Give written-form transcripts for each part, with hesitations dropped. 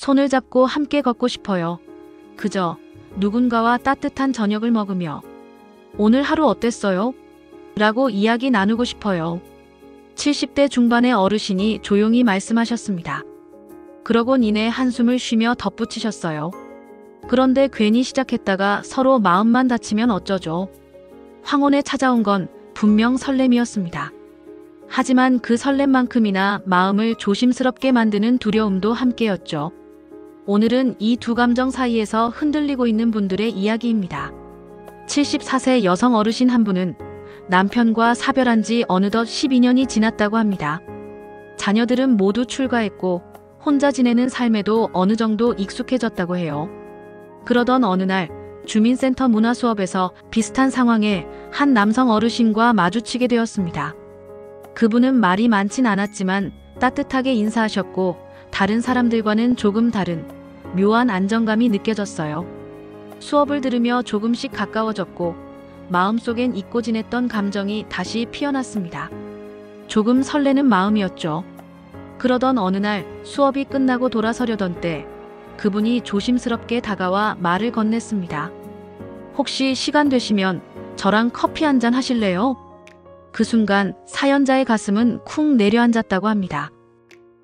손을 잡고 함께 걷고 싶어요. 그저 누군가와 따뜻한 저녁을 먹으며 오늘 하루 어땠어요? 라고 이야기 나누고 싶어요. 70대 중반의 어르신이 조용히 말씀하셨습니다. 그러곤 이내 한숨을 쉬며 덧붙이셨어요. 그런데 괜히 시작했다가 서로 마음만 다치면 어쩌죠? 황혼에 찾아온 건 분명 설렘이었습니다. 하지만 그 설렘만큼이나 마음을 조심스럽게 만드는 두려움도 함께였죠. 오늘은 이 두 감정 사이에서 흔들리고 있는 분들의 이야기입니다. 74세 여성 어르신 한 분은 남편과 사별한 지 어느덧 12년이 지났다고 합니다. 자녀들은 모두 출가했고 혼자 지내는 삶에도 어느 정도 익숙해졌다고 해요. 그러던 어느 날 주민센터 문화 수업에서 비슷한 상황에 한 남성 어르신과 마주치게 되었습니다. 그분은 말이 많진 않았지만 따뜻하게 인사하셨고 다른 사람들과는 조금 다른 묘한 안정감이 느껴졌어요. 수업을 들으며 조금씩 가까워졌고 마음속엔 잊고 지냈던 감정이 다시 피어났습니다. 조금 설레는 마음이었죠. 그러던 어느 날 수업이 끝나고 돌아서려던 때 그분이 조심스럽게 다가와 말을 건넸습니다. 혹시 시간 되시면 저랑 커피 한잔 하실래요? 그 순간 사연자의 가슴은 쿵 내려앉았다고 합니다.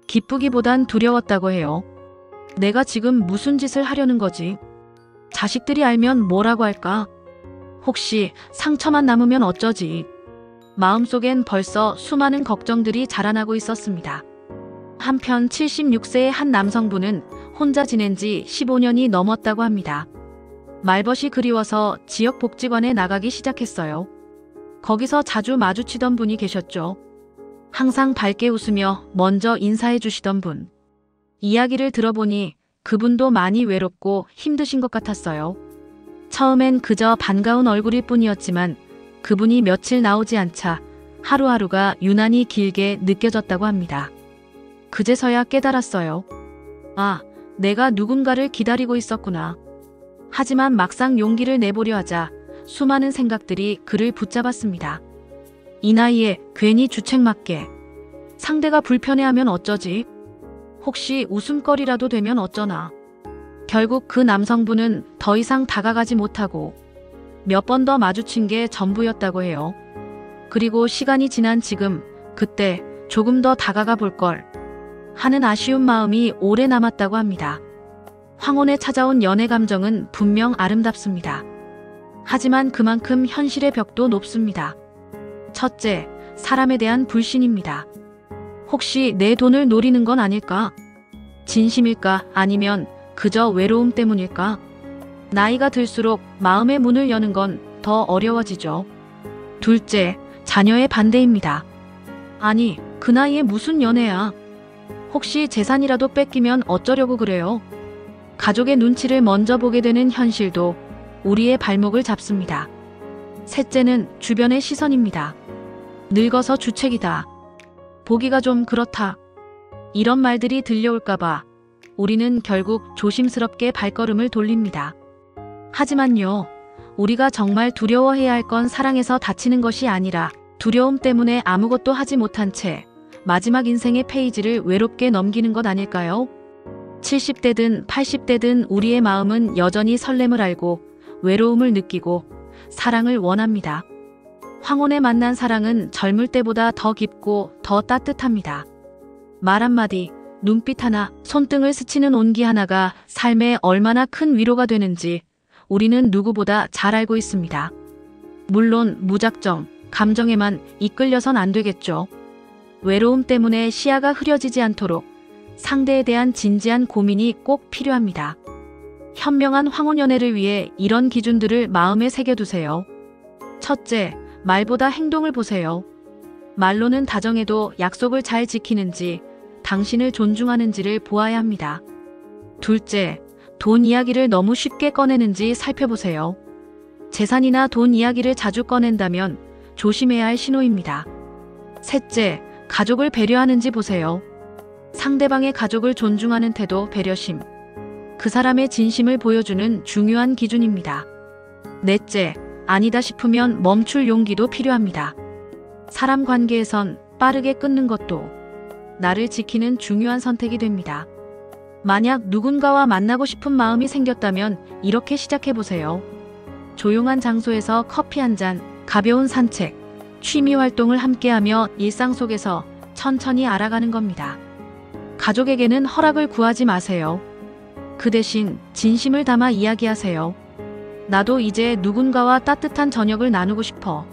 기쁘기보단 두려웠다고 해요. 내가 지금 무슨 짓을 하려는 거지? 자식들이 알면 뭐라고 할까? 혹시 상처만 남으면 어쩌지? 마음속엔 벌써 수많은 걱정들이 자라나고 있었습니다. 한편 76세의 한 남성분은 혼자 지낸 지 15년이 넘었다고 합니다. 말벗이 그리워서 지역복지관에 나가기 시작했어요. 거기서 자주 마주치던 분이 계셨죠. 항상 밝게 웃으며 먼저 인사해 주시던 분. 이야기를 들어보니 그분도 많이 외롭고 힘드신 것 같았어요. 처음엔 그저 반가운 얼굴일 뿐이었지만 그분이 며칠 나오지 않자 하루하루가 유난히 길게 느껴졌다고 합니다. 그제서야 깨달았어요. 아, 내가 누군가를 기다리고 있었구나. 하지만 막상 용기를 내보려 하자 수많은 생각들이 그를 붙잡았습니다. 이 나이에 괜히 주책맞게. 상대가 불편해하면 어쩌지? 혹시 웃음거리라도 되면 어쩌나? 결국 그 남성분은 더 이상 다가가지 못하고 몇 번 더 마주친 게 전부였다고 해요. 그리고 시간이 지난 지금 그때 조금 더 다가가 볼 걸 하는 아쉬운 마음이 오래 남았다고 합니다. 황혼에 찾아온 연애 감정은 분명 아름답습니다. 하지만 그만큼 현실의 벽도 높습니다. 첫째, 사람에 대한 불신입니다. 혹시 내 돈을 노리는 건 아닐까? 진심일까? 아니면 그저 외로움 때문일까? 나이가 들수록 마음의 문을 여는 건 더 어려워지죠. 둘째, 자녀의 반대입니다. 아니, 그 나이에 무슨 연애야? 혹시 재산이라도 뺏기면 어쩌려고 그래요? 가족의 눈치를 먼저 보게 되는 현실도 우리의 발목을 잡습니다. 셋째는 주변의 시선입니다. 늙어서 주책이다. 보기가 좀 그렇다. 이런 말들이 들려올까봐 우리는 결국 조심스럽게 발걸음을 돌립니다. 하지만요, 우리가 정말 두려워해야 할 건 사랑에서 다치는 것이 아니라 두려움 때문에 아무것도 하지 못한 채 마지막 인생의 페이지를 외롭게 넘기는 것 아닐까요? 70대든 80대든 우리의 마음은 여전히 설렘을 알고 외로움을 느끼고 사랑을 원합니다. 황혼에 만난 사랑은 젊을 때보다 더 깊고 더 따뜻합니다. 말 한마디, 눈빛 하나, 손등을 스치는 온기 하나가 삶에 얼마나 큰 위로가 되는지 우리는 누구보다 잘 알고 있습니다. 물론 무작정, 감정에만 이끌려선 안 되겠죠. 외로움 때문에 시야가 흐려지지 않도록 상대에 대한 진지한 고민이 꼭 필요합니다. 현명한 황혼 연애를 위해 이런 기준들을 마음에 새겨두세요. 첫째, 말보다 행동을 보세요. 말로는 다정해도 약속을 잘 지키는지, 당신을 존중하는지를 보아야 합니다. 둘째, 돈 이야기를 너무 쉽게 꺼내는지 살펴보세요. 재산이나 돈 이야기를 자주 꺼낸다면 조심해야 할 신호입니다. 셋째, 가족을 배려하는지 보세요. 상대방의 가족을 존중하는 태도, 배려심. 그 사람의 진심을 보여주는 중요한 기준입니다. 넷째, 아니다 싶으면 멈출 용기도 필요합니다. 사람 관계에선 빠르게 끊는 것도 나를 지키는 중요한 선택이 됩니다. 만약 누군가와 만나고 싶은 마음이 생겼다면 이렇게 시작해보세요. 조용한 장소에서 커피 한 잔, 가벼운 산책, 취미 활동을 함께하며 일상 속에서 천천히 알아가는 겁니다. 가족에게는 허락을 구하지 마세요. 그 대신 진심을 담아 이야기하세요. 나도 이제 누군가와 따뜻한 저녁을 나누고 싶어.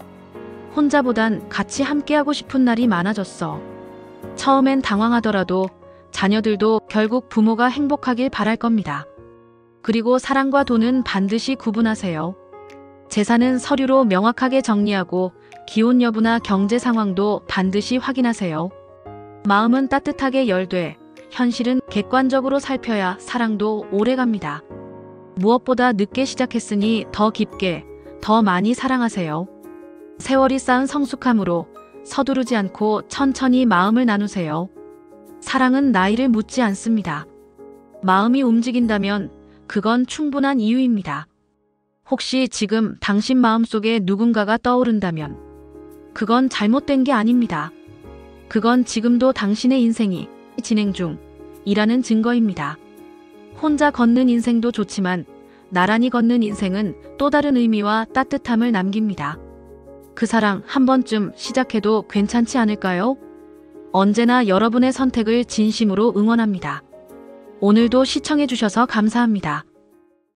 혼자보단 같이 함께하고 싶은 날이 많아졌어. 처음엔 당황하더라도 자녀들도 결국 부모가 행복하길 바랄 겁니다. 그리고 사랑과 돈은 반드시 구분하세요. 재산은 서류로 명확하게 정리하고 기혼 여부나 경제 상황도 반드시 확인하세요. 마음은 따뜻하게 열되 현실은 객관적으로 살펴야 사랑도 오래갑니다. 무엇보다 늦게 시작했으니 더 깊게, 더 많이 사랑하세요. 세월이 쌓은 성숙함으로 서두르지 않고 천천히 마음을 나누세요. 사랑은 나이를 묻지 않습니다. 마음이 움직인다면 그건 충분한 이유입니다. 혹시 지금 당신 마음속에 누군가가 떠오른다면 그건 잘못된 게 아닙니다. 그건 지금도 당신의 인생이 진행 중이라는 증거입니다. 혼자 걷는 인생도 좋지만 나란히 걷는 인생은 또 다른 의미와 따뜻함을 남깁니다. 그 사랑 한 번쯤 시작해도 괜찮지 않을까요? 언제나 여러분의 선택을 진심으로 응원합니다. 오늘도 시청해주셔서 감사합니다.